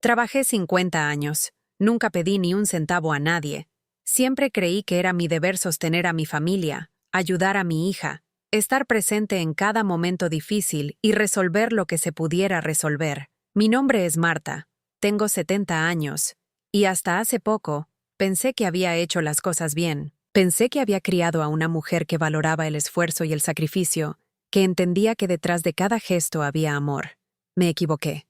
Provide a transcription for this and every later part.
Trabajé 50 años. Nunca pedí ni un centavo a nadie. Siempre creí que era mi deber sostener a mi familia, ayudar a mi hija, estar presente en cada momento difícil y resolver lo que se pudiera resolver. Mi nombre es Marta. Tengo 70 años. Y hasta hace poco, pensé que había hecho las cosas bien. Pensé que había criado a una mujer que valoraba el esfuerzo y el sacrificio, que entendía que detrás de cada gesto había amor. Me equivoqué.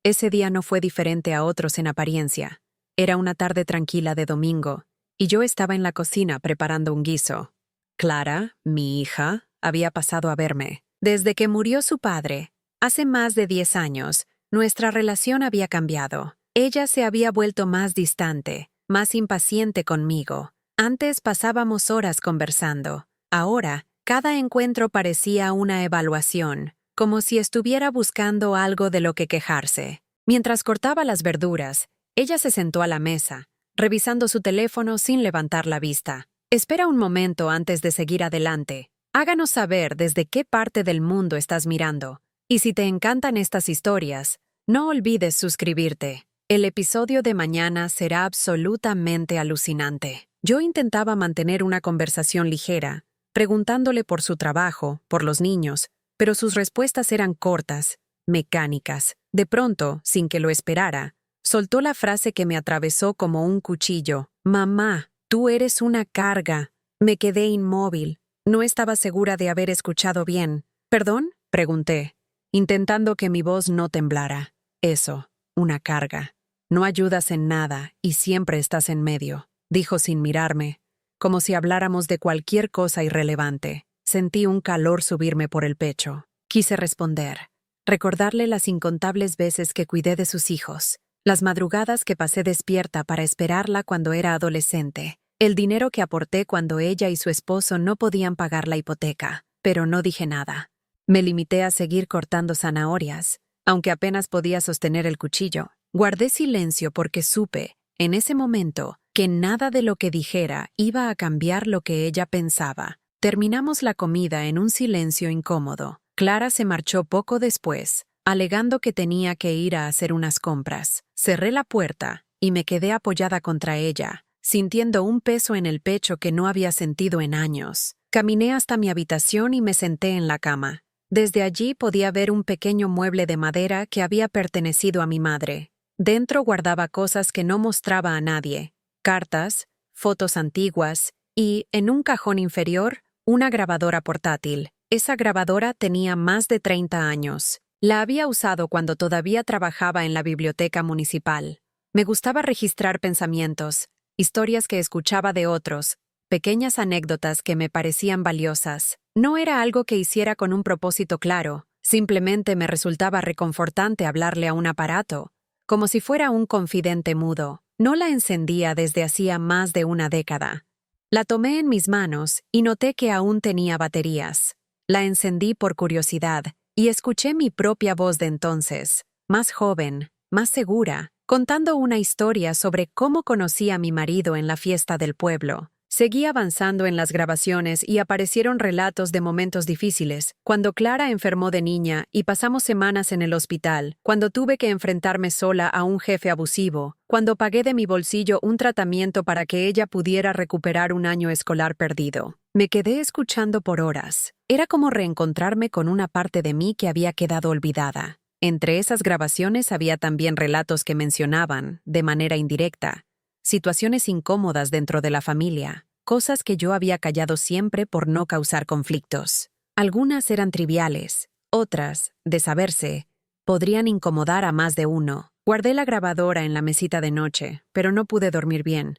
Ese día no fue diferente a otros en apariencia. Era una tarde tranquila de domingo, y yo estaba en la cocina preparando un guiso. Clara, mi hija, había pasado a verme. Desde que murió su padre, hace más de 10 años, nuestra relación había cambiado. Ella se había vuelto más distante, más impaciente conmigo. Antes pasábamos horas conversando. Ahora, cada encuentro parecía una evaluación, como si estuviera buscando algo de lo que quejarse. Mientras cortaba las verduras, ella se sentó a la mesa, revisando su teléfono sin levantar la vista. Espera un momento antes de seguir adelante. Háganos saber desde qué parte del mundo estás mirando. Y si te encantan estas historias, no olvides suscribirte. El episodio de mañana será absolutamente alucinante. Yo intentaba mantener una conversación ligera, preguntándole por su trabajo, por los niños, pero sus respuestas eran cortas, mecánicas. De pronto, sin que lo esperara, soltó la frase que me atravesó como un cuchillo. «Mamá, tú eres una carga». Me quedé inmóvil. No estaba segura de haber escuchado bien. «¿Perdón?», pregunté, intentando que mi voz no temblara. «Eso, una carga. No ayudas en nada y siempre estás en medio», dijo sin mirarme, como si habláramos de cualquier cosa irrelevante. Sentí un calor subirme por el pecho. Quise responder, recordarle las incontables veces que cuidé de sus hijos, las madrugadas que pasé despierta para esperarla cuando era adolescente, el dinero que aporté cuando ella y su esposo no podían pagar la hipoteca, pero no dije nada. Me limité a seguir cortando zanahorias, aunque apenas podía sostener el cuchillo. Guardé silencio porque supe, en ese momento, que nada de lo que dijera iba a cambiar lo que ella pensaba. Terminamos la comida en un silencio incómodo. Clara se marchó poco después, alegando que tenía que ir a hacer unas compras. Cerré la puerta y me quedé apoyada contra ella, sintiendo un peso en el pecho que no había sentido en años. Caminé hasta mi habitación y me senté en la cama. Desde allí podía ver un pequeño mueble de madera que había pertenecido a mi madre. Dentro guardaba cosas que no mostraba a nadie: cartas, fotos antiguas y, en un cajón inferior, una grabadora portátil. Esa grabadora tenía más de 30 años. La había usado cuando todavía trabajaba en la biblioteca municipal. Me gustaba registrar pensamientos, historias que escuchaba de otros, pequeñas anécdotas que me parecían valiosas. No era algo que hiciera con un propósito claro, simplemente me resultaba reconfortante hablarle a un aparato, como si fuera un confidente mudo. No la encendía desde hacía más de una década. La tomé en mis manos y noté que aún tenía baterías. La encendí por curiosidad y escuché mi propia voz de entonces, más joven, más segura, contando una historia sobre cómo conocí a mi marido en la fiesta del pueblo. Seguí avanzando en las grabaciones y aparecieron relatos de momentos difíciles, cuando Clara enfermó de niña y pasamos semanas en el hospital, cuando tuve que enfrentarme sola a un jefe abusivo, cuando pagué de mi bolsillo un tratamiento para que ella pudiera recuperar un año escolar perdido. Me quedé escuchando por horas. Era como reencontrarme con una parte de mí que había quedado olvidada. Entre esas grabaciones había también relatos que mencionaban, de manera indirecta, situaciones incómodas dentro de la familia, cosas que yo había callado siempre por no causar conflictos. Algunas eran triviales, otras, de saberse, podrían incomodar a más de uno. Guardé la grabadora en la mesita de noche, pero no pude dormir bien.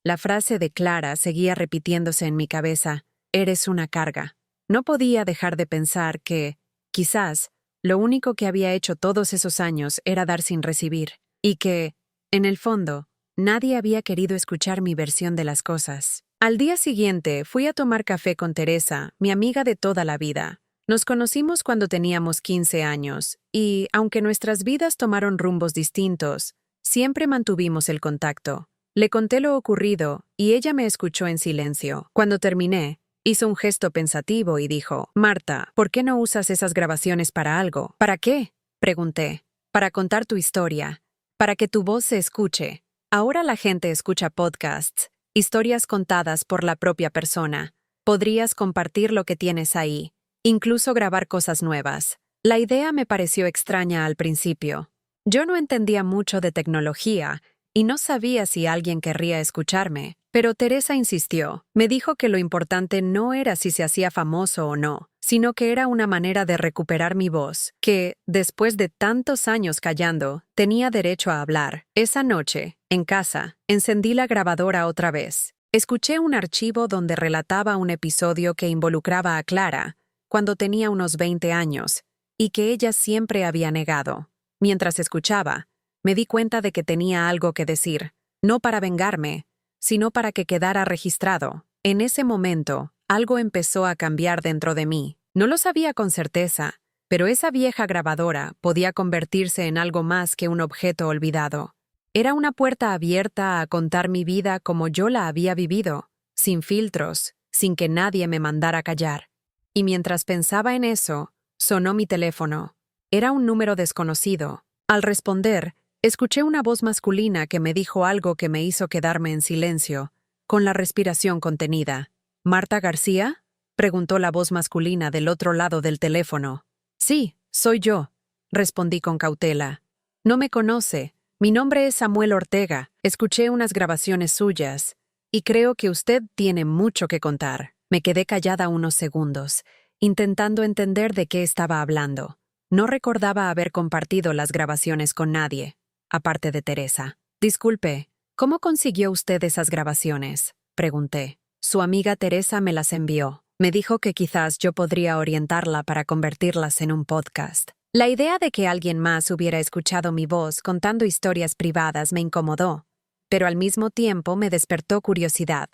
La frase de Clara seguía repitiéndose en mi cabeza: «Eres una carga». No podía dejar de pensar que, quizás, lo único que había hecho todos esos años era dar sin recibir, y que, en el fondo, nadie había querido escuchar mi versión de las cosas. Al día siguiente fui a tomar café con Teresa, mi amiga de toda la vida. Nos conocimos cuando teníamos 15 años, y, aunque nuestras vidas tomaron rumbos distintos, siempre mantuvimos el contacto. Le conté lo ocurrido, y ella me escuchó en silencio. Cuando terminé, hizo un gesto pensativo y dijo: «Marta, ¿por qué no usas esas grabaciones para algo?» «¿Para qué?», pregunté. «Para contar tu historia. para que tu voz se escuche. Ahora la gente escucha podcasts, historias contadas por la propia persona. Podrías compartir lo que tienes ahí, incluso grabar cosas nuevas. La idea me pareció extraña al principio. Yo no entendía mucho de tecnología y no sabía si alguien querría escucharme, pero Teresa insistió. Me dijo que lo importante no era si se hacía famoso o no, sino que era una manera de recuperar mi voz, que, después de tantos años callando, tenía derecho a hablar. Esa noche, en casa, encendí la grabadora otra vez. Escuché un archivo donde relataba un episodio que involucraba a Clara, cuando tenía unos 20 años, y que ella siempre había negado. Mientras escuchaba, me di cuenta de que tenía algo que decir, no para vengarme, sino para que quedara registrado. En ese momento, algo empezó a cambiar dentro de mí. No lo sabía con certeza, pero esa vieja grabadora podía convertirse en algo más que un objeto olvidado. Era una puerta abierta a contar mi vida como yo la había vivido, sin filtros, sin que nadie me mandara callar. Y mientras pensaba en eso, sonó mi teléfono. Era un número desconocido. Al responder, escuché una voz masculina que me dijo algo que me hizo quedarme en silencio, con la respiración contenida. ¿Marta García?, preguntó la voz masculina del otro lado del teléfono. Sí, soy yo, respondí con cautela. No me conoce. Mi nombre es Samuel Ortega. Escuché unas grabaciones suyas, y creo que usted tiene mucho que contar. Me quedé callada unos segundos, intentando entender de qué estaba hablando. No recordaba haber compartido las grabaciones con nadie, aparte de Teresa. Disculpe, ¿cómo consiguió usted esas grabaciones?, pregunté. Su amiga Teresa me las envió. Me dijo que quizás yo podría orientarla para convertirlas en un podcast. La idea de que alguien más hubiera escuchado mi voz contando historias privadas me incomodó, pero al mismo tiempo me despertó curiosidad.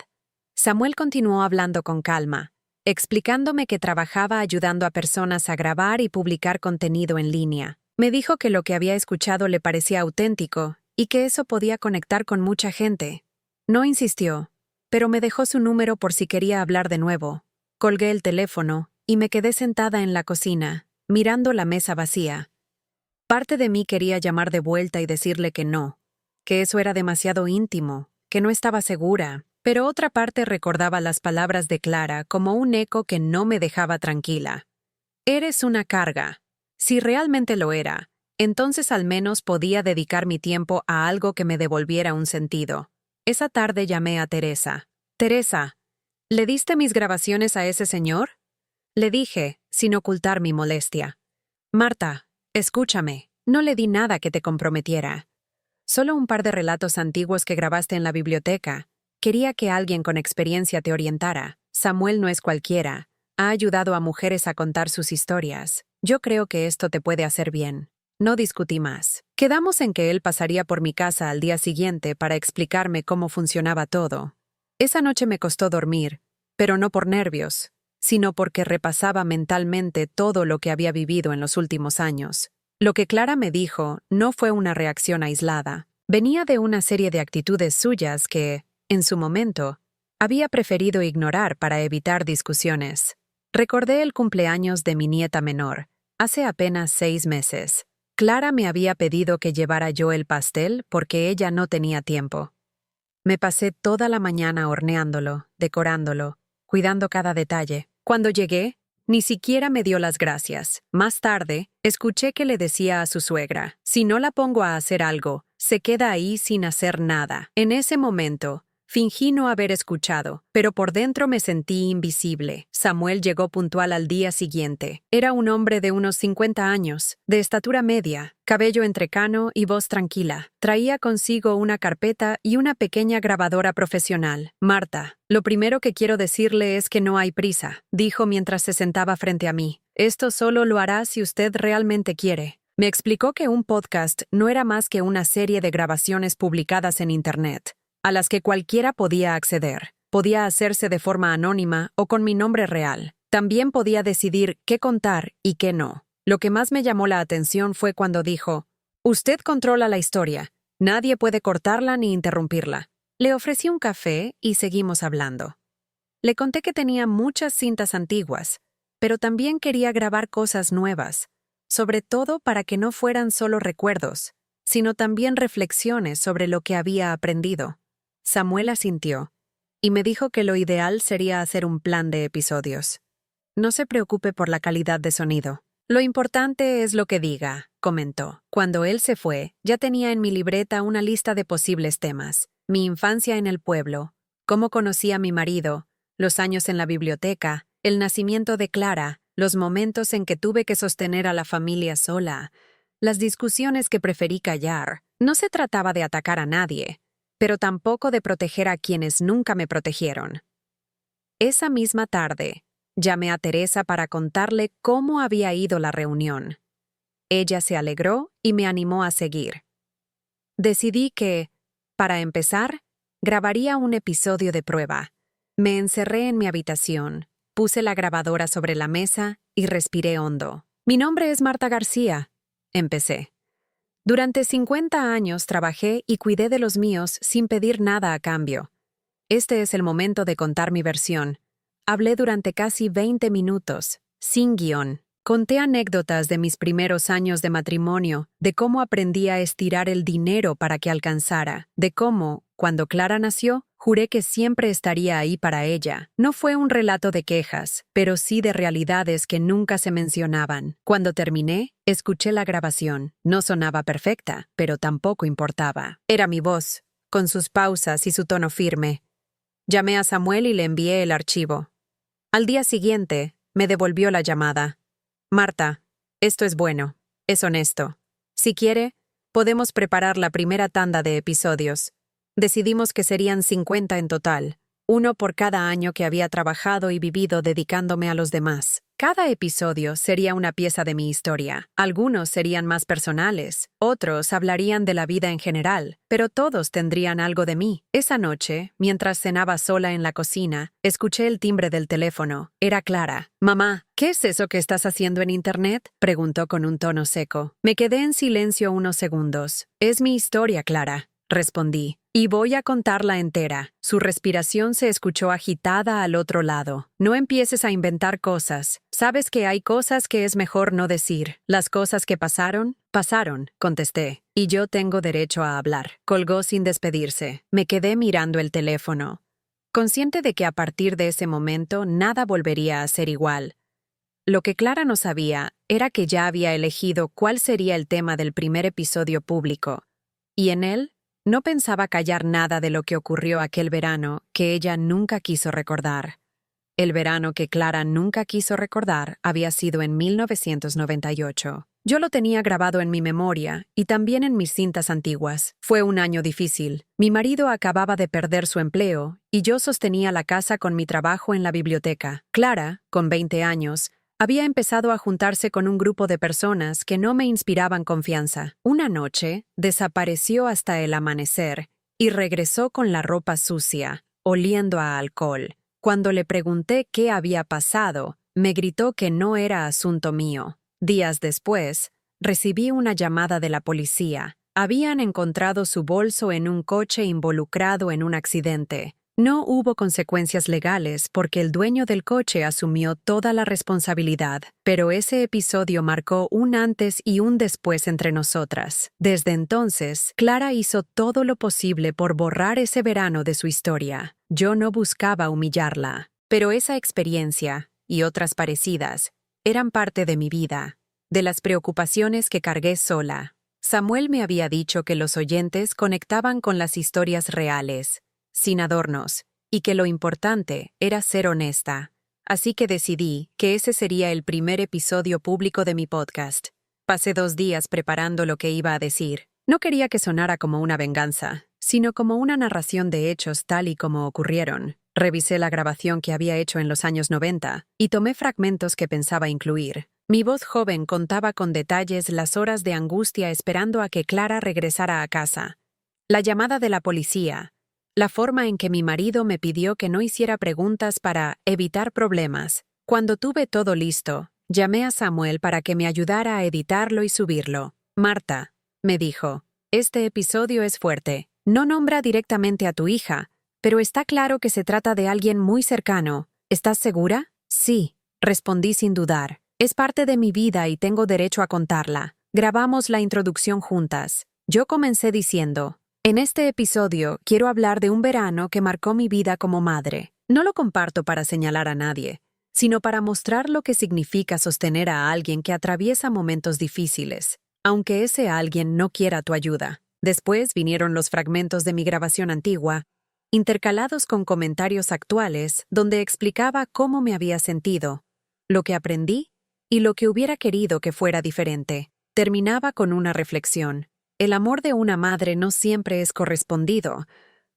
Samuel continuó hablando con calma, explicándome que trabajaba ayudando a personas a grabar y publicar contenido en línea. Me dijo que lo que había escuchado le parecía auténtico y que eso podía conectar con mucha gente. No insistió, pero me dejó su número por si quería hablar de nuevo. Colgué el teléfono y me quedé sentada en la cocina, mirando la mesa vacía. Parte de mí quería llamar de vuelta y decirle que no, que eso era demasiado íntimo, que no estaba segura, pero otra parte recordaba las palabras de Clara como un eco que no me dejaba tranquila. Eres una carga. Si realmente lo era, entonces al menos podía dedicar mi tiempo a algo que me devolviera un sentido. Esa tarde llamé a Teresa. Teresa, ¿le diste mis grabaciones a ese señor?, le dije, sin ocultar mi molestia. Marta, escúchame, no le di nada que te comprometiera. Solo un par de relatos antiguos que grabaste en la biblioteca. Quería que alguien con experiencia te orientara. Samuel no es cualquiera. Ha ayudado a mujeres a contar sus historias. Yo creo que esto te puede hacer bien. No discutí más. Quedamos en que él pasaría por mi casa al día siguiente para explicarme cómo funcionaba todo. Esa noche me costó dormir, pero no por nervios, sino porque repasaba mentalmente todo lo que había vivido en los últimos años. Lo que Clara me dijo no fue una reacción aislada. Venía de una serie de actitudes suyas que, en su momento, había preferido ignorar para evitar discusiones. Recordé el cumpleaños de mi nieta menor, hace apenas 6 meses. Clara me había pedido que llevara yo el pastel porque ella no tenía tiempo. Me pasé toda la mañana horneándolo, decorándolo, cuidando cada detalle. Cuando llegué, ni siquiera me dio las gracias. Más tarde, escuché que le decía a su suegra, si no la pongo a hacer algo, se queda ahí sin hacer nada. En ese momento, fingí no haber escuchado, pero por dentro me sentí invisible. Samuel llegó puntual al día siguiente. Era un hombre de unos 50 años, de estatura media, cabello entrecano y voz tranquila. Traía consigo una carpeta y una pequeña grabadora profesional. Marta, lo primero que quiero decirle es que no hay prisa, dijo mientras se sentaba frente a mí. Esto solo lo hará si usted realmente quiere. Me explicó que un podcast no era más que una serie de grabaciones publicadas en Internet, a las que cualquiera podía acceder. Podía hacerse de forma anónima o con mi nombre real. También podía decidir qué contar y qué no. Lo que más me llamó la atención fue cuando dijo, «Usted controla la historia. Nadie puede cortarla ni interrumpirla». Le ofrecí un café y seguimos hablando. Le conté que tenía muchas cintas antiguas, pero también quería grabar cosas nuevas, sobre todo para que no fueran solo recuerdos, sino también reflexiones sobre lo que había aprendido. Samuel asintió y me dijo que lo ideal sería hacer un plan de episodios. No se preocupe por la calidad de sonido. Lo importante es lo que diga, comentó. Cuando él se fue, ya tenía en mi libreta una lista de posibles temas. Mi infancia en el pueblo, cómo conocí a mi marido, los años en la biblioteca, el nacimiento de Clara, los momentos en que tuve que sostener a la familia sola, las discusiones que preferí callar. No se trataba de atacar a nadie, pero tampoco de proteger a quienes nunca me protegieron. Esa misma tarde, llamé a Teresa para contarle cómo había ido la reunión. Ella se alegró y me animó a seguir. Decidí que, para empezar, grabaría un episodio de prueba. Me encerré en mi habitación, puse la grabadora sobre la mesa y respiré hondo. Mi nombre es Marta García, empecé. Durante 50 años trabajé y cuidé de los míos sin pedir nada a cambio. Este es el momento de contar mi versión. Hablé durante casi 20 minutos, sin guión. Conté anécdotas de mis primeros años de matrimonio, de cómo aprendí a estirar el dinero para que alcanzara, de cómo, cuando Clara nació, juré que siempre estaría ahí para ella. No fue un relato de quejas, pero sí de realidades que nunca se mencionaban. Cuando terminé, escuché la grabación. No sonaba perfecta, pero tampoco importaba. Era mi voz, con sus pausas y su tono firme. Llamé a Samuel y le envié el archivo. Al día siguiente, me devolvió la llamada. Marta, esto es bueno, es honesto. Si quiere, podemos preparar la primera tanda de episodios. Decidimos que serían 50 en total, uno por cada año que había trabajado y vivido dedicándome a los demás. Cada episodio sería una pieza de mi historia. Algunos serían más personales, otros hablarían de la vida en general, pero todos tendrían algo de mí. Esa noche, mientras cenaba sola en la cocina, escuché el timbre del teléfono. Era Clara. «Mamá, ¿qué es eso que estás haciendo en Internet?», preguntó con un tono seco. Me quedé en silencio unos segundos. «Es mi historia, Clara», respondí. «Y voy a contarla entera». Su respiración se escuchó agitada al otro lado. «No empieces a inventar cosas. Sabes que hay cosas que es mejor no decir. Las cosas que pasaron, pasaron», contesté. «Y yo tengo derecho a hablar». Colgó sin despedirse. Me quedé mirando el teléfono, consciente de que a partir de ese momento nada volvería a ser igual. Lo que Clara no sabía era que ya había elegido cuál sería el tema del primer episodio público, y en él no pensaba callar nada de lo que ocurrió aquel verano que ella nunca quiso recordar. El verano que Clara nunca quiso recordar había sido en 1998. Yo lo tenía grabado en mi memoria y también en mis cintas antiguas. Fue un año difícil. Mi marido acababa de perder su empleo y yo sostenía la casa con mi trabajo en la biblioteca. Clara, con 20 años, había empezado a juntarse con un grupo de personas que no me inspiraban confianza. Una noche, desapareció hasta el amanecer y regresó con la ropa sucia, oliendo a alcohol. Cuando le pregunté qué había pasado, me gritó que no era asunto mío. Días después, recibí una llamada de la policía. Habían encontrado su bolso en un coche involucrado en un accidente. No hubo consecuencias legales porque el dueño del coche asumió toda la responsabilidad, pero ese episodio marcó un antes y un después entre nosotras. Desde entonces, Clara hizo todo lo posible por borrar ese verano de su historia. Yo no buscaba humillarla, pero esa experiencia, y otras parecidas, eran parte de mi vida, de las preocupaciones que cargué sola. Samuel me había dicho que los oyentes conectaban con las historias reales, sin adornos, y que lo importante era ser honesta. Así que decidí que ese sería el primer episodio público de mi podcast. Pasé 2 días preparando lo que iba a decir. No quería que sonara como una venganza, sino como una narración de hechos tal y como ocurrieron. Revisé la grabación que había hecho en los años 90 y tomé fragmentos que pensaba incluir. Mi voz joven contaba con detalles las horas de angustia esperando a que Clara regresara a casa, la llamada de la policía, la forma en que mi marido me pidió que no hiciera preguntas para evitar problemas. Cuando tuve todo listo, llamé a Samuel para que me ayudara a editarlo y subirlo. «Marta», me dijo, «este episodio es fuerte. No nombra directamente a tu hija, pero está claro que se trata de alguien muy cercano. ¿Estás segura?» «Sí», respondí sin dudar. «Es parte de mi vida y tengo derecho a contarla». Grabamos la introducción juntas. Yo comencé diciendo, en este episodio quiero hablar de un verano que marcó mi vida como madre. No lo comparto para señalar a nadie, sino para mostrar lo que significa sostener a alguien que atraviesa momentos difíciles, aunque ese alguien no quiera tu ayuda. Después vinieron los fragmentos de mi grabación antigua, intercalados con comentarios actuales donde explicaba cómo me había sentido, lo que aprendí y lo que hubiera querido que fuera diferente. Terminaba con una reflexión. El amor de una madre no siempre es correspondido,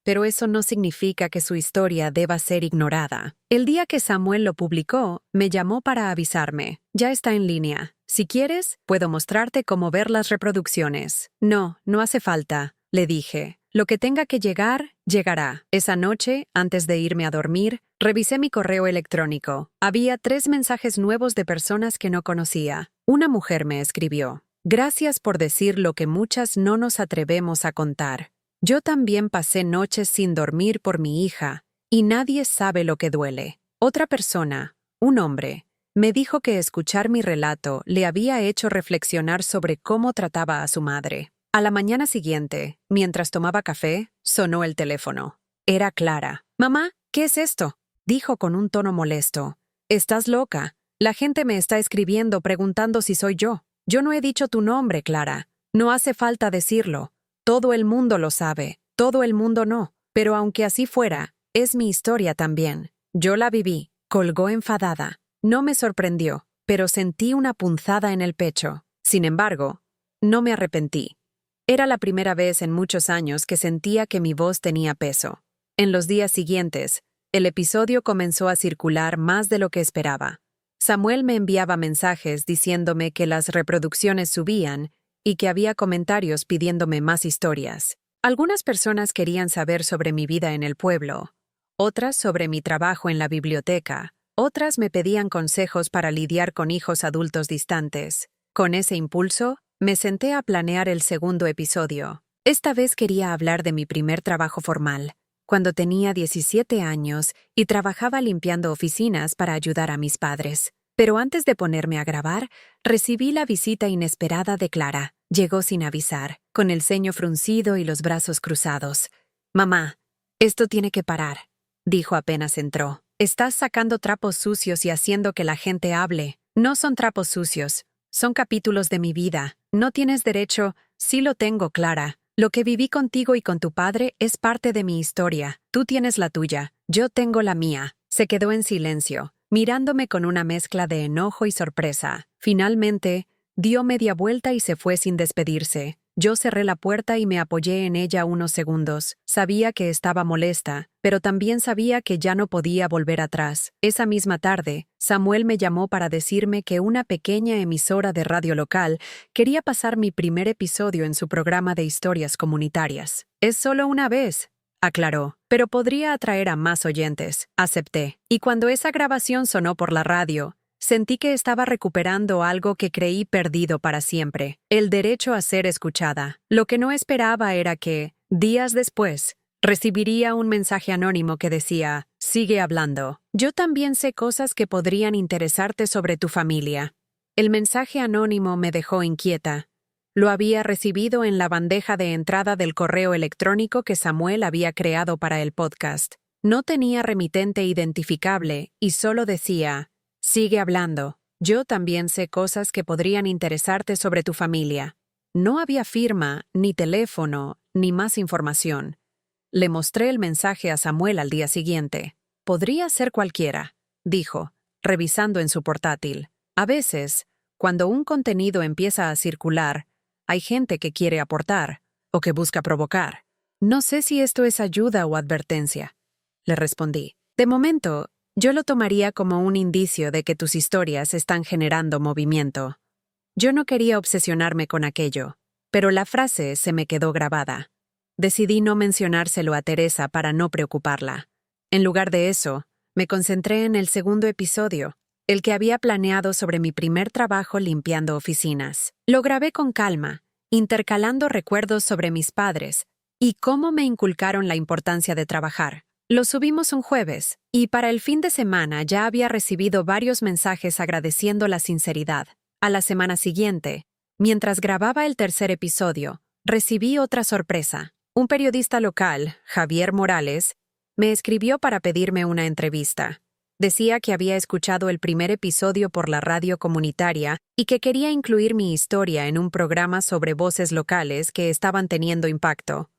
pero eso no significa que su historia deba ser ignorada. El día que Samuel lo publicó, me llamó para avisarme. Ya está en línea. Si quieres, puedo mostrarte cómo ver las reproducciones. No, no hace falta, le dije. Lo que tenga que llegar, llegará. Esa noche, antes de irme a dormir, revisé mi correo electrónico. Había 3 mensajes nuevos de personas que no conocía. Una mujer me escribió: gracias por decir lo que muchas no nos atrevemos a contar. Yo también pasé noches sin dormir por mi hija, y nadie sabe lo que duele. Otra persona, un hombre, me dijo que escuchar mi relato le había hecho reflexionar sobre cómo trataba a su madre. A la mañana siguiente, mientras tomaba café, sonó el teléfono. Era Clara. «Mamá, ¿qué es esto?», dijo con un tono molesto. «Estás loca. La gente me está escribiendo preguntando si soy yo. Yo no he dicho tu nombre, Clara. No hace falta decirlo. Todo el mundo lo sabe, todo el mundo no. Pero aunque así fuera, es mi historia también. Yo la viví», colgó enfadada. No me sorprendió, pero sentí una punzada en el pecho. Sin embargo, no me arrepentí. Era la primera vez en muchos años que sentía que mi voz tenía peso. En los días siguientes, el episodio comenzó a circular más de lo que esperaba. Samuel me enviaba mensajes diciéndome que las reproducciones subían y que había comentarios pidiéndome más historias. Algunas personas querían saber sobre mi vida en el pueblo, otras sobre mi trabajo en la biblioteca, otras me pedían consejos para lidiar con hijos adultos distantes. Con ese impulso, me senté a planear el segundo episodio. Esta vez quería hablar de mi primer trabajo formal, cuando tenía 17 años y trabajaba limpiando oficinas para ayudar a mis padres. Pero antes de ponerme a grabar, recibí la visita inesperada de Clara. Llegó sin avisar, con el ceño fruncido y los brazos cruzados. «Mamá, esto tiene que parar», dijo apenas entró. «Estás sacando trapos sucios y haciendo que la gente hable. No son trapos sucios, son capítulos de mi vida. No tienes derecho». «Sí lo tengo, Clara. Lo que viví contigo y con tu padre es parte de mi historia. Tú tienes la tuya, yo tengo la mía». Se quedó en silencio, mirándome con una mezcla de enojo y sorpresa. Finalmente, dio media vuelta y se fue sin despedirse. Yo cerré la puerta y me apoyé en ella unos segundos. Sabía que estaba molesta, pero también sabía que ya no podía volver atrás. Esa misma tarde, Samuel me llamó para decirme que una pequeña emisora de radio local quería pasar mi primer episodio en su programa de historias comunitarias. «Es solo una vez», aclaró, «pero podría atraer a más oyentes». Acepté. Y cuando esa grabación sonó por la radio, sentí que estaba recuperando algo que creí perdido para siempre, el derecho a ser escuchada. Lo que no esperaba era que, días después, recibiría un mensaje anónimo que decía: «Sigue hablando. Yo también sé cosas que podrían interesarte sobre tu familia». El mensaje anónimo me dejó inquieta. Lo había recibido en la bandeja de entrada del correo electrónico que Samuel había creado para el podcast. No tenía remitente identificable y solo decía: «Sigue hablando. Yo también sé cosas que podrían interesarte sobre tu familia». No había firma, ni teléfono, ni más información. Le mostré el mensaje a Samuel al día siguiente. «Podría ser cualquiera», dijo, revisando en su portátil. A veces, cuando un contenido empieza a circular, hay gente que quiere aportar o que busca provocar. «No sé si esto es ayuda o advertencia», le respondí. «De momento, yo lo tomaría como un indicio de que tus historias están generando movimiento». Yo no quería obsesionarme con aquello, pero la frase se me quedó grabada. Decidí no mencionárselo a Teresa para no preocuparla. En lugar de eso, me concentré en el segundo episodio, el que había planeado sobre mi primer trabajo limpiando oficinas. Lo grabé con calma, intercalando recuerdos sobre mis padres y cómo me inculcaron la importancia de trabajar. Lo subimos un jueves, y para el fin de semana ya había recibido varios mensajes agradeciendo la sinceridad. A la semana siguiente, mientras grababa el tercer episodio, recibí otra sorpresa. Un periodista local, Javier Morales, me escribió para pedirme una entrevista. Decía que había escuchado el primer episodio por la radio comunitaria y que quería incluir mi historia en un programa sobre voces locales que estaban teniendo impacto.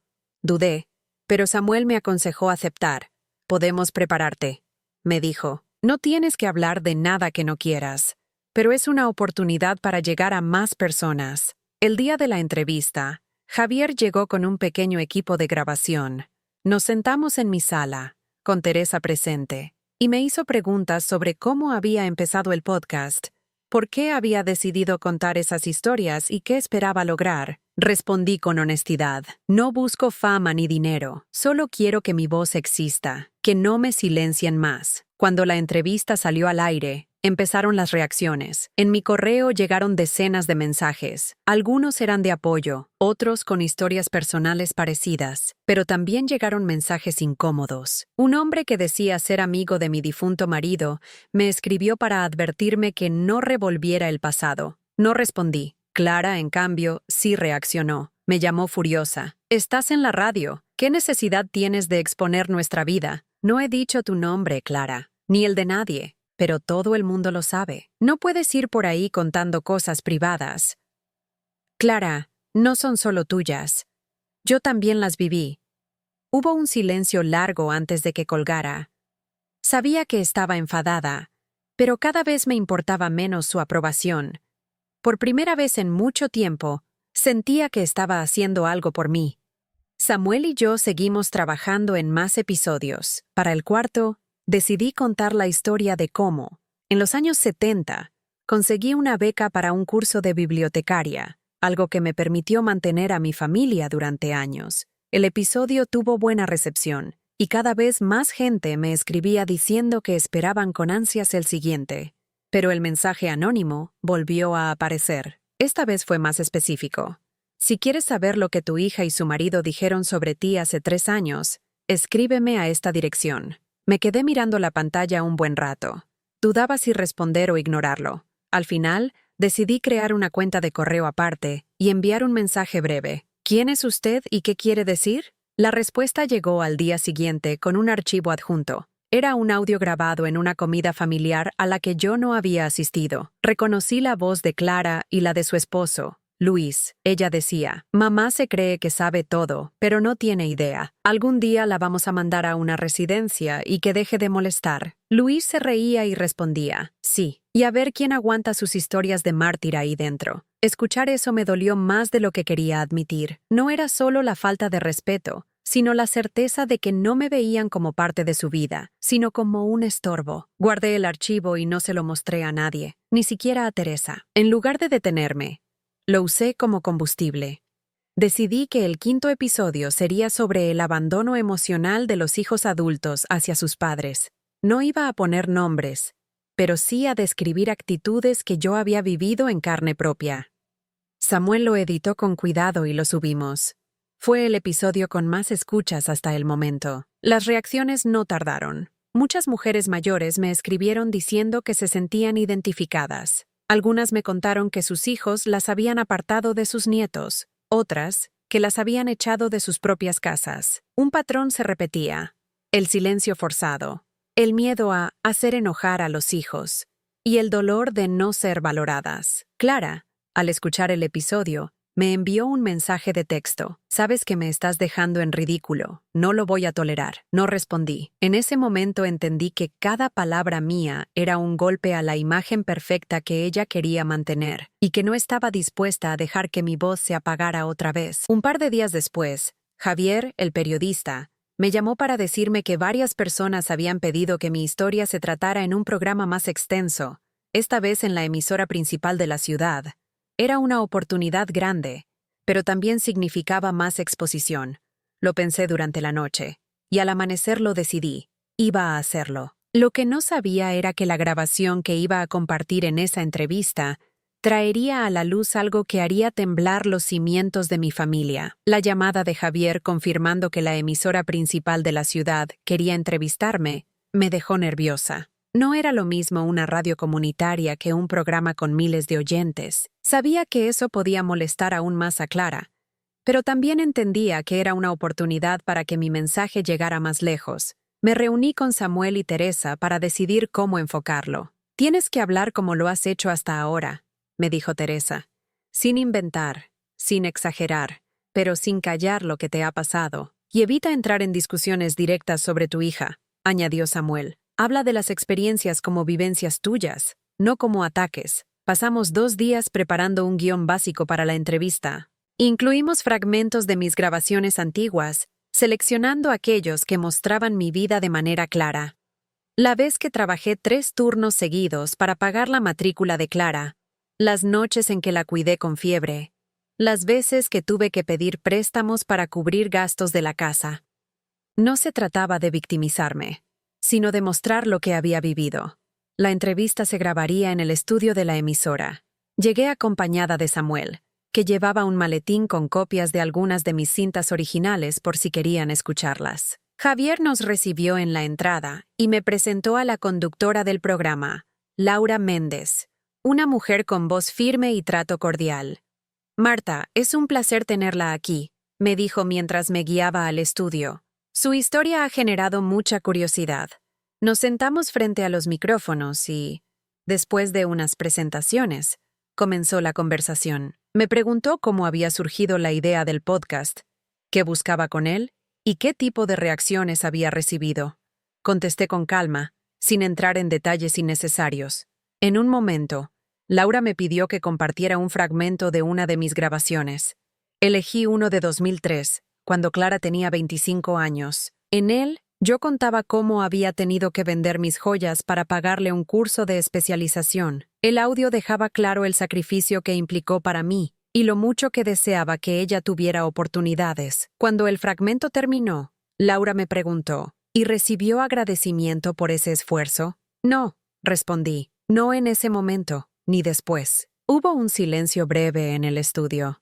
Dudé, pero Samuel me aconsejó aceptar. «Podemos prepararte», me dijo. «No tienes que hablar de nada que no quieras, pero es una oportunidad para llegar a más personas». El día de la entrevista, Javier llegó con un pequeño equipo de grabación. Nos sentamos en mi sala, con Teresa presente, y me hizo preguntas sobre cómo había empezado el podcast, por qué había decidido contar esas historias y qué esperaba lograr. Respondí con honestidad. No busco fama ni dinero, solo quiero que mi voz exista, que no me silencien más. Cuando la entrevista salió al aire, empezaron las reacciones. En mi correo llegaron decenas de mensajes. Algunos eran de apoyo, otros con historias personales parecidas, pero también llegaron mensajes incómodos. Un hombre que decía ser amigo de mi difunto marido me escribió para advertirme que no revolviera el pasado. No respondí. Clara, en cambio, sí reaccionó. Me llamó furiosa. «Estás en la radio. ¿Qué necesidad tienes de exponer nuestra vida? No he dicho tu nombre, Clara, ni el de nadie, pero todo el mundo lo sabe. No puedes ir por ahí contando cosas privadas. Clara, no son solo tuyas. Yo también las viví». Hubo un silencio largo antes de que colgara. Sabía que estaba enfadada, pero cada vez me importaba menos su aprobación. Por primera vez en mucho tiempo, sentía que estaba haciendo algo por mí. Samuel y yo seguimos trabajando en más episodios. Para el cuarto, decidí contar la historia de cómo, en los años 70, conseguí una beca para un curso de bibliotecaria, algo que me permitió mantener a mi familia durante años. El episodio tuvo buena recepción, y cada vez más gente me escribía diciendo que esperaban con ansias el siguiente. Pero el mensaje anónimo volvió a aparecer. Esta vez fue más específico. «Si quieres saber lo que tu hija y su marido dijeron sobre ti hace 3 años, escríbeme a esta dirección». Me quedé mirando la pantalla un buen rato. Dudaba si responder o ignorarlo. Al final, decidí crear una cuenta de correo aparte y enviar un mensaje breve. «¿Quién es usted y qué quiere decir?». La respuesta llegó al día siguiente con un archivo adjunto. Era un audio grabado en una comida familiar a la que yo no había asistido. Reconocí la voz de Clara y la de su esposo, Luis. Ella decía: «Mamá se cree que sabe todo, pero no tiene idea. Algún día la vamos a mandar a una residencia y que deje de molestar». Luis se reía y respondía: «Sí, y a ver quién aguanta sus historias de mártir ahí dentro». Escuchar eso me dolió más de lo que quería admitir. No era solo la falta de respeto, sino la certeza de que no me veían como parte de su vida, sino como un estorbo. Guardé el archivo y no se lo mostré a nadie, ni siquiera a Teresa. En lugar de detenerme, lo usé como combustible. Decidí que el 5º episodio sería sobre el abandono emocional de los hijos adultos hacia sus padres. No iba a poner nombres, pero sí a describir actitudes que yo había vivido en carne propia. Samuel lo editó con cuidado y lo subimos. Fue el episodio con más escuchas hasta el momento. Las reacciones no tardaron. Muchas mujeres mayores me escribieron diciendo que se sentían identificadas. Algunas me contaron que sus hijos las habían apartado de sus nietos, otras que las habían echado de sus propias casas. Un patrón se repetía: el silencio forzado, el miedo a hacer enojar a los hijos y el dolor de no ser valoradas. Clara, al escuchar el episodio, me envió un mensaje de texto: «Sabes que me estás dejando en ridículo. No lo voy a tolerar». No respondí. En ese momento entendí que cada palabra mía era un golpe a la imagen perfecta que ella quería mantener, y que no estaba dispuesta a dejar que mi voz se apagara otra vez. Un par de días después, Javier, el periodista, me llamó para decirme que varias personas habían pedido que mi historia se tratara en un programa más extenso, esta vez en la emisora principal de la ciudad. Era una oportunidad grande, pero también significaba más exposición. Lo pensé durante la noche, y al amanecer lo decidí. Iba a hacerlo. Lo que no sabía era que la grabación que iba a compartir en esa entrevista traería a la luz algo que haría temblar los cimientos de mi familia. La llamada de Javier confirmando que la emisora principal de la ciudad quería entrevistarme me dejó nerviosa. No era lo mismo una radio comunitaria que un programa con miles de oyentes. Sabía que eso podía molestar aún más a Clara, pero también entendía que era una oportunidad para que mi mensaje llegara más lejos. Me reuní con Samuel y Teresa para decidir cómo enfocarlo. Tienes que hablar como lo has hecho hasta ahora, me dijo Teresa, sin inventar, sin exagerar, pero sin callar lo que te ha pasado. Y evita entrar en discusiones directas sobre tu hija, añadió Samuel. Habla de las experiencias como vivencias tuyas, no como ataques. Pasamos 2 días preparando un guión básico para la entrevista. Incluimos fragmentos de mis grabaciones antiguas, seleccionando aquellos que mostraban mi vida de manera clara. La vez que trabajé 3 turnos seguidos para pagar la matrícula de Clara, las noches en que la cuidé con fiebre, las veces que tuve que pedir préstamos para cubrir gastos de la casa. No se trataba de victimizarme, sino de mostrar lo que había vivido. La entrevista se grabaría en el estudio de la emisora. Llegué acompañada de Samuel, que llevaba un maletín con copias de algunas de mis cintas originales por si querían escucharlas. Javier nos recibió en la entrada y me presentó a la conductora del programa, Laura Méndez, una mujer con voz firme y trato cordial. Marta, es un placer tenerla aquí, me dijo mientras me guiaba al estudio. Su historia ha generado mucha curiosidad. Nos sentamos frente a los micrófonos y, después de unas presentaciones, comenzó la conversación. Me preguntó cómo había surgido la idea del podcast, qué buscaba con él y qué tipo de reacciones había recibido. Contesté con calma, sin entrar en detalles innecesarios. En un momento, Laura me pidió que compartiera un fragmento de una de mis grabaciones. Elegí uno de 2003, cuando Clara tenía 25 años. En él, yo contaba cómo había tenido que vender mis joyas para pagarle un curso de especialización. El audio dejaba claro el sacrificio que implicó para mí y lo mucho que deseaba que ella tuviera oportunidades. Cuando el fragmento terminó, Laura me preguntó, ¿y recibió agradecimiento por ese esfuerzo? No, respondí, no en ese momento, ni después. Hubo un silencio breve en el estudio.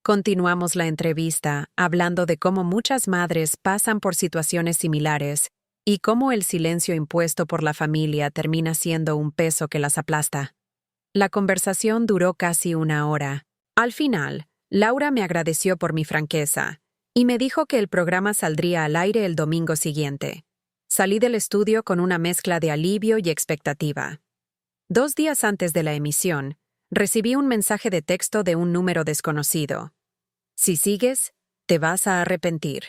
Continuamos la entrevista hablando de cómo muchas madres pasan por situaciones similares y cómo el silencio impuesto por la familia termina siendo un peso que las aplasta. La conversación duró casi 1 hora. Al final, Laura me agradeció por mi franqueza y me dijo que el programa saldría al aire el domingo siguiente. Salí del estudio con una mezcla de alivio y expectativa. 2 días antes de la emisión, recibí un mensaje de texto de un número desconocido. Si sigues, te vas a arrepentir.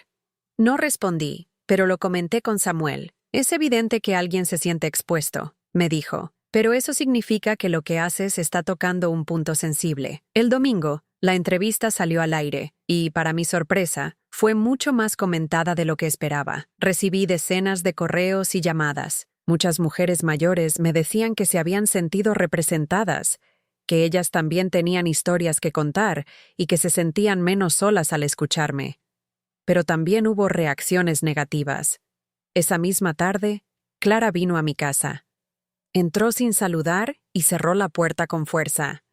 No respondí, pero lo comenté con Samuel. Es evidente que alguien se siente expuesto, me dijo, pero eso significa que lo que haces está tocando un punto sensible. El domingo, la entrevista salió al aire, y, para mi sorpresa, fue mucho más comentada de lo que esperaba. Recibí decenas de correos y llamadas. Muchas mujeres mayores me decían que se habían sentido representadas, que ellas también tenían historias que contar y que se sentían menos solas al escucharme. Pero también hubo reacciones negativas. Esa misma tarde, Clara vino a mi casa. Entró sin saludar y cerró la puerta con fuerza.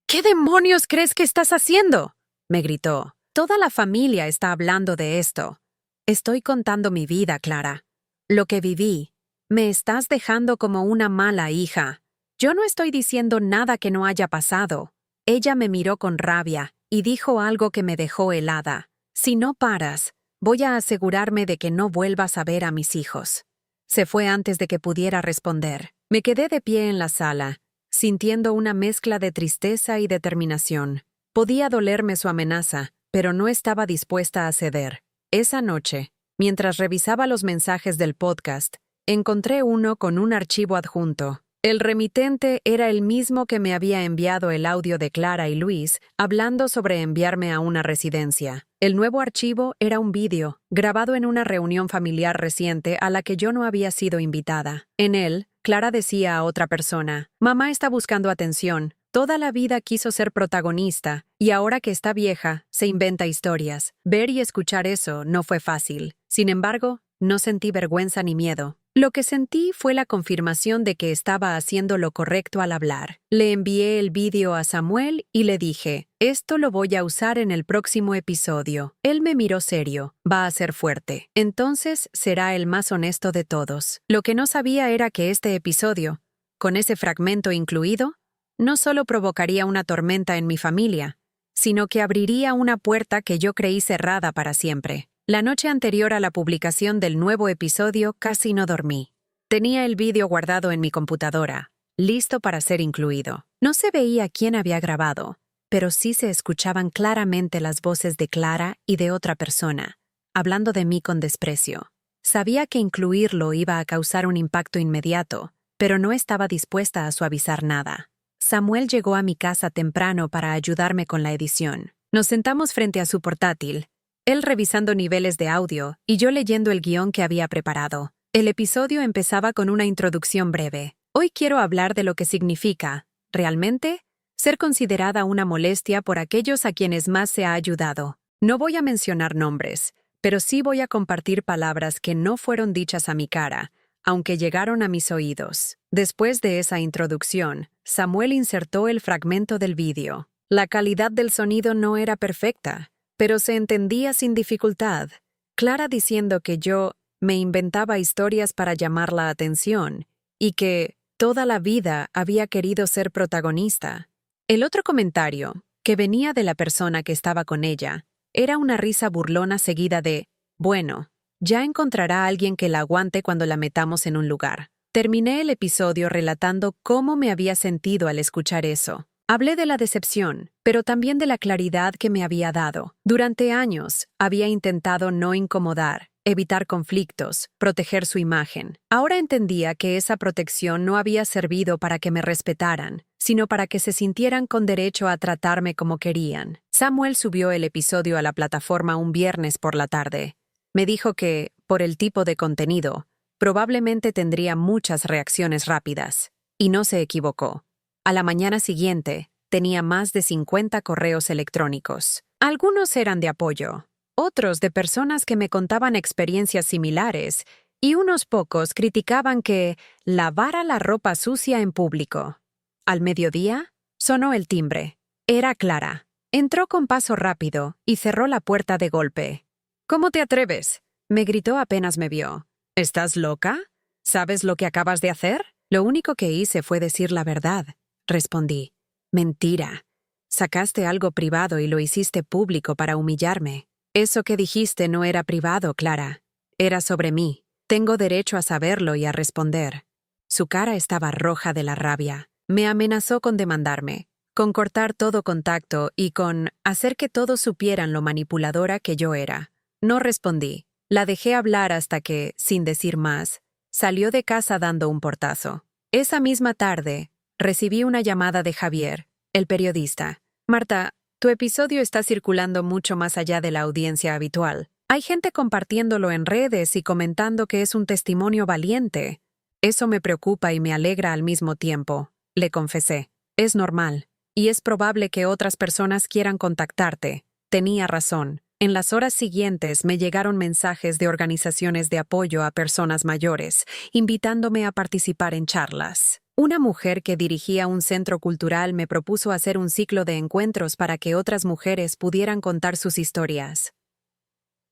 ¿Qué demonios crees que estás haciendo?, me gritó. Toda la familia está hablando de esto. Estoy contando mi vida, Clara. Lo que viví. Me estás dejando como una mala hija. Yo no estoy diciendo nada que no haya pasado. Ella me miró con rabia y dijo algo que me dejó helada. Si no paras, voy a asegurarme de que no vuelvas a ver a mis hijos. Se fue antes de que pudiera responder. Me quedé de pie en la sala, sintiendo una mezcla de tristeza y determinación. Podía dolerme su amenaza, pero no estaba dispuesta a ceder. Esa noche, mientras revisaba los mensajes del podcast, encontré uno con un archivo adjunto. El remitente era el mismo que me había enviado el audio de Clara y Luis hablando sobre enviarme a una residencia. El nuevo archivo era un vídeo, grabado en una reunión familiar reciente a la que yo no había sido invitada. En él, Clara decía a otra persona, «Mamá está buscando atención. Toda la vida quiso ser protagonista, y ahora que está vieja, se inventa historias. Ver y escuchar eso no fue fácil. Sin embargo, no sentí vergüenza ni miedo. Lo que sentí fue la confirmación de que estaba haciendo lo correcto al hablar. Le envié el vídeo a Samuel y le dije, «Esto lo voy a usar en el próximo episodio». Él me miró serio, «Va a ser fuerte. Entonces será el más honesto de todos». Lo que no sabía era que este episodio, con ese fragmento incluido, no solo provocaría una tormenta en mi familia, sino que abriría una puerta que yo creí cerrada para siempre. La noche anterior a la publicación del nuevo episodio casi no dormí. Tenía el vídeo guardado en mi computadora, listo para ser incluido. No se veía quién había grabado, pero sí se escuchaban claramente las voces de Clara y de otra persona, hablando de mí con desprecio. Sabía que incluirlo iba a causar un impacto inmediato, pero no estaba dispuesta a suavizar nada. Samuel llegó a mi casa temprano para ayudarme con la edición. Nos sentamos frente a su portátil, él revisando niveles de audio y yo leyendo el guión que había preparado. El episodio empezaba con una introducción breve. Hoy quiero hablar de lo que significa, realmente, ser considerada una molestia por aquellos a quienes más se ha ayudado. No voy a mencionar nombres, pero sí voy a compartir palabras que no fueron dichas a mi cara, aunque llegaron a mis oídos. Después de esa introducción, Samuel insertó el fragmento del vídeo. La calidad del sonido no era perfecta, pero se entendía sin dificultad. Clara diciendo que yo me inventaba historias para llamar la atención y que toda la vida había querido ser protagonista. El otro comentario, que venía de la persona que estaba con ella, era una risa burlona seguida de, bueno, ya encontrará a alguien que la aguante cuando la metamos en un lugar. Terminé el episodio relatando cómo me había sentido al escuchar eso. Hablé de la decepción, pero también de la claridad que me había dado. Durante años, había intentado no incomodar, evitar conflictos, proteger su imagen. Ahora entendía que esa protección no había servido para que me respetaran, sino para que se sintieran con derecho a tratarme como querían. Samuel subió el episodio a la plataforma un viernes por la tarde. Me dijo que, por el tipo de contenido, probablemente tendría muchas reacciones rápidas. Y no se equivocó. A la mañana siguiente, tenía más de 50 correos electrónicos. Algunos eran de apoyo, otros de personas que me contaban experiencias similares, y unos pocos criticaban que lavara la ropa sucia en público. Al mediodía, sonó el timbre. Era Clara. Entró con paso rápido y cerró la puerta de golpe. «¿Cómo te atreves?», me gritó apenas me vio. «¿Estás loca? ¿Sabes lo que acabas de hacer?». «Lo único que hice fue decir la verdad», respondí. «Mentira. Sacaste algo privado y lo hiciste público para humillarme». «Eso que dijiste no era privado, Clara. Era sobre mí. Tengo derecho a saberlo y a responder». Su cara estaba roja de la rabia. Me amenazó con demandarme, con cortar todo contacto y con hacer que todos supieran lo manipuladora que yo era. No respondí. La dejé hablar hasta que, sin decir más, salió de casa dando un portazo. Esa misma tarde, recibí una llamada de Javier, el periodista. «Marta, tu episodio está circulando mucho más allá de la audiencia habitual. Hay gente compartiéndolo en redes y comentando que es un testimonio valiente». «Eso me preocupa y me alegra al mismo tiempo», le confesé. «Es normal, y es probable que otras personas quieran contactarte». Tenía razón. En las horas siguientes me llegaron mensajes de organizaciones de apoyo a personas mayores, invitándome a participar en charlas. Una mujer que dirigía un centro cultural me propuso hacer un ciclo de encuentros para que otras mujeres pudieran contar sus historias.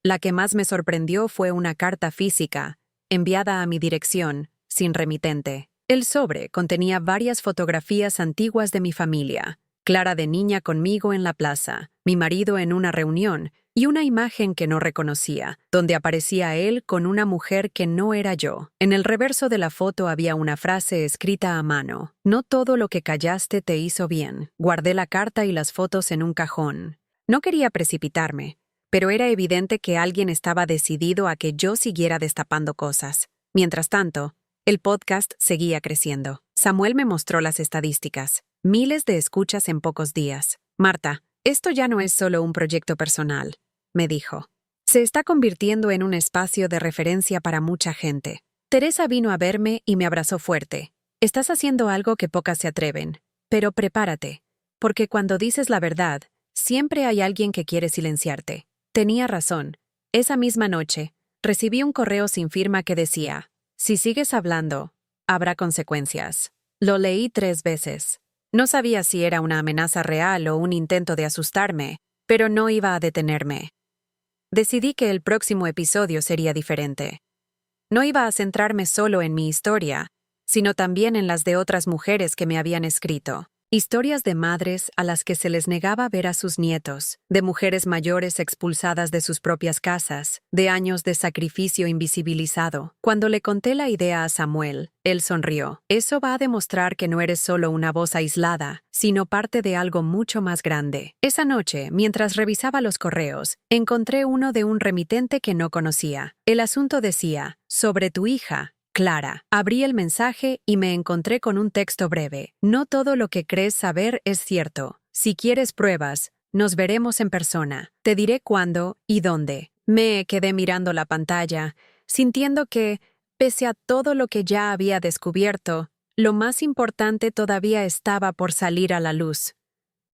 La que más me sorprendió fue una carta física, enviada a mi dirección, sin remitente. El sobre contenía varias fotografías antiguas de mi familia, Clara de niña conmigo en la plaza, mi marido en una reunión y una imagen que no reconocía, donde aparecía él con una mujer que no era yo. En el reverso de la foto había una frase escrita a mano: «No todo lo que callaste te hizo bien». Guardé la carta y las fotos en un cajón. No quería precipitarme, pero era evidente que alguien estaba decidido a que yo siguiera destapando cosas. Mientras tanto, el podcast seguía creciendo. Samuel me mostró las estadísticas. Miles de escuchas en pocos días. «Marta, esto ya no es solo un proyecto personal», me dijo. «Se está convirtiendo en un espacio de referencia para mucha gente». Teresa vino a verme y me abrazó fuerte. «Estás haciendo algo que pocas se atreven. Pero prepárate, porque cuando dices la verdad, siempre hay alguien que quiere silenciarte». Tenía razón. Esa misma noche, recibí un correo sin firma que decía: «Si sigues hablando, habrá consecuencias». Lo leí 3 veces. No sabía si era una amenaza real o un intento de asustarme, pero no iba a detenerme. Decidí que el próximo episodio sería diferente. No iba a centrarme solo en mi historia, sino también en las de otras mujeres que me habían escrito. Historias de madres a las que se les negaba ver a sus nietos, de mujeres mayores expulsadas de sus propias casas, de años de sacrificio invisibilizado. Cuando le conté la idea a Samuel, él sonrió. Eso va a demostrar que no eres solo una voz aislada, sino parte de algo mucho más grande. Esa noche, mientras revisaba los correos, encontré uno de un remitente que no conocía. El asunto decía, sobre tu hija, Clara. Abrí el mensaje y me encontré con un texto breve. No todo lo que crees saber es cierto. Si quieres pruebas, nos veremos en persona. Te diré cuándo y dónde. Me quedé mirando la pantalla, sintiendo que, pese a todo lo que ya había descubierto, lo más importante todavía estaba por salir a la luz.